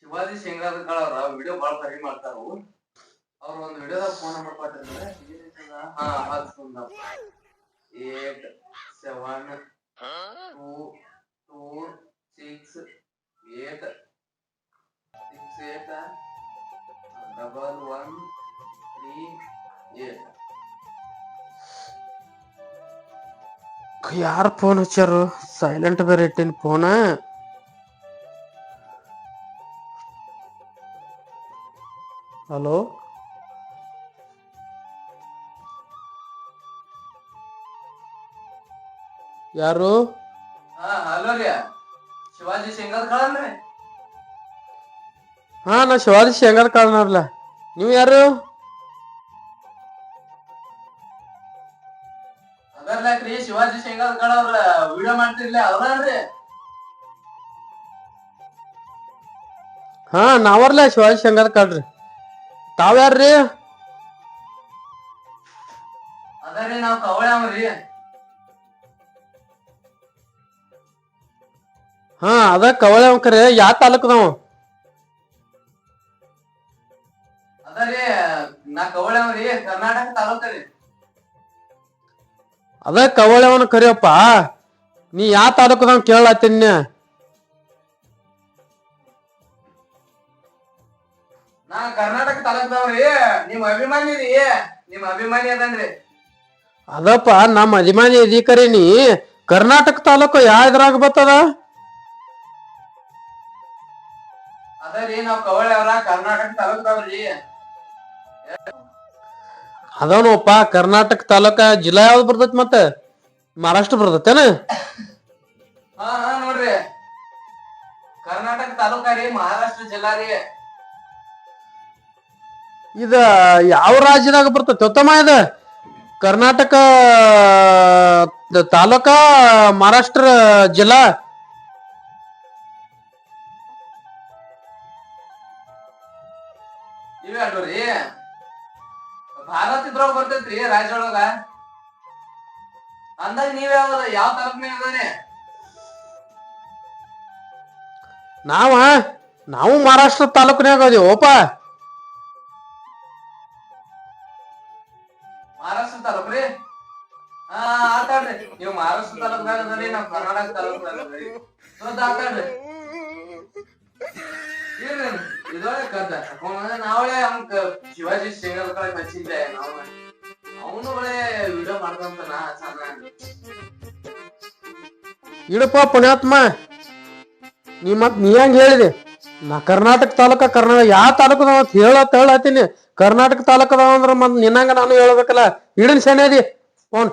ಶಿವಾಜಿ ಶೇಂಗಾದ ಕಾಳ ವಿಡಿಯೋ ಬಾಳ ಭಾರಿ ಮಾಡ್ತಾರ ಅವ್ರ ಒಂದು ವಿಡಿಯೋದಾಗ ಫೋನ್ ನಂಬರ್ ಕೊಟ್ಟಿರ್ತಾರೆ. ಹಾ ಹಾಕ್ಸ್ಕೊಂಡ 872268681138. ಯಾರು ಫೋನ್ ಹಚ್ಚಾರು? ಸೈಲೆಂಟ್ ಬೇರೆ ಇಟ್ಟಿನ ಫೋನ. ಹಲೋ, ಯಾರು? ಹಲೋ ರೀ, ಶಿವಾಜಿ ಶೇಂಗಾದ ಕಾಳನ್ರಿ? ಹಾ, ನಾ ಶಿವಾಜಿ ಶೇಂಗಾದ ಕಾಳನವ್ರಲ್ಲ. ನೀವು ಯಾರು? ಅದರ್ಲಾಕ್ರಿ ಶಿವಾಜಿ ಶೇಂಗಾದ ಕಾಳ ಅವ್ರ ವಿಡಿಯೋ ಮಾಡ್ತಿರ್ಲಿ ಅವ್ರನ್ರಿ? ಹಾ, ನಾವರ್ಲ ಶಿವಾಜಿ ಶೇಂಗಾದ ಕಾಳ್ರಿ. ತಾವ್ ಯಾರ್ರಿ? ಅದರಿ ನಾವ್ ಕವಳ್ಯಾವ್ರಿ. ಹಾ, ಅದ ಕವಳೆ ಕರೆ. ಯಾವ ತಾಲೂಕದವ? ಅದರಿ ನಾ ಕವಳ್ಯಾವ್ರಿ, ಕರ್ನಾಟಕ ತಾಲೂಕರಿ. ಅದ ಕವಳೆವನ ಕರಿಯಪ್ಪ. ನೀ ಯಾವ ತಾಲೂಕದವ ಕೇಳತ್ತೀನಿ. ನಾ ಕರ್ನಾಟಕ ತಾಲೂಕದವ್ರಿ. ನಿಮ್ ಅಭಿಮಾನಿ ರೀ, ನಿಮ್ ಅಭಿಮಾನಿ ಅದನ್ರಿ. ಅದಪ್ಪ, ನಮ್ಮ ಅಭಿಮಾನಿ ಇದೀ ಕರೆ. ನೀ ಕರ್ನಾಟಕ ತಾಲೂಕು ಯಾವ ಇದ್ರಾಗ ಬರ್ತದ? ಅದರಿ ನಾವ್ ಕವಳ್ಯಾವ್ರ, ಕರ್ನಾಟಕ ತಾಲೂಕದವ್ರಿ. ಅದವನಪ್ಪ, ಕರ್ನಾಟಕ ತಾಲೂಕ. ಜಿಲ್ಲಾ ಯಾವ್ದು ಬರ್ತೈತಿ? ಮತ್ತ ಮಹಾರಾಷ್ಟ್ರ ಬರ್ತೈತೇನ? ಹಾ ಹಾ ನೋಡ್ರಿ, ಕರ್ನಾಟಕ ತಾಲೂಕ ರೀ, ಮಹಾರಾಷ್ಟ್ರ ಜಿಲ್ಲಾ ರೀ. ಇದ ಯಾವ ರಾಜ್ಯದಾಗ ಬರ್ತೈತಿ ಉತ್ತಮ? ಇದ ಕರ್ನಾಟಕ ತಾಲೂಕ, ಮಹಾರಾಷ್ಟ್ರ ಜಿಲ್ಲಾ? ಇವೆ ಅಲ್ರಿ, ಭಾರತ ಇದ್ರೊಳಗ ಬರ್ತೈತ್ರಿ ರಾಜ್ಯ ಒಳಗ. ಅಂದಾಗ ನೀವ್ ಯಾವ ತಾಲೂಕ್ನಾಗ ಅದಾರಿ? ನಾವು ಮಹಾರಾಷ್ಟ್ರ ತಾಲೂಕಿನಾಗ ಅದೀವಪ್ಪ. ಮಹಾರಾಷ್ಟ್ರ ತಾಲೂಕ್ ರೀ? ಹಾ ಆತಾಡ್ರಿ, ನೀವು ಮಹಾರಾಷ್ಟ್ರ ತಾಲೂಕ್ದಾಗ ಅದರಿ, ನಾವ್ ಕರ್ನಾಟಕ ತಾಲೂಕ್ದಾಗ ಅದರಿ. ಆತಾಡ್ರಿ. ಇಲ್ರಿ, ಇದೊಳಗೆ ಕದ್ದ ನಾವಳೆ ಅವ್ನ ಶಿವಾಜಿ ಶೇಂಗಾದ ಕಾಳ ಹಚ್ಚಿದ್ದೆ. ಅವನು ಒಳ್ಳೆ ವಿಡಿಯೋ ಮಾಡ್ಕೊಂತ ನಾ ಇಡಪ್ಪ ಪುಣ್ಯಾತ್ಮ. ನೀ ಹೆಂಗ ಹೇಳಿದೆ? ನಾ ಕರ್ನಾಟಕ ತಾಲೂಕ, ಕರ್ನಾಟಕ ಯಾವ ತಾಲೂಕದವ ಹೇಳತ್ತೀನಿ. ಕರ್ನಾಟಕ ತಾಲೂಕದವ ಅಂದ್ರ ಮತ್ ನಿನ್ನಂಗ ನಾನು ಹೇಳ್ಬೇಕಲ್ಲ. ಇಡನ್ ಶನಿ ಅದಿ ಫೋನ್.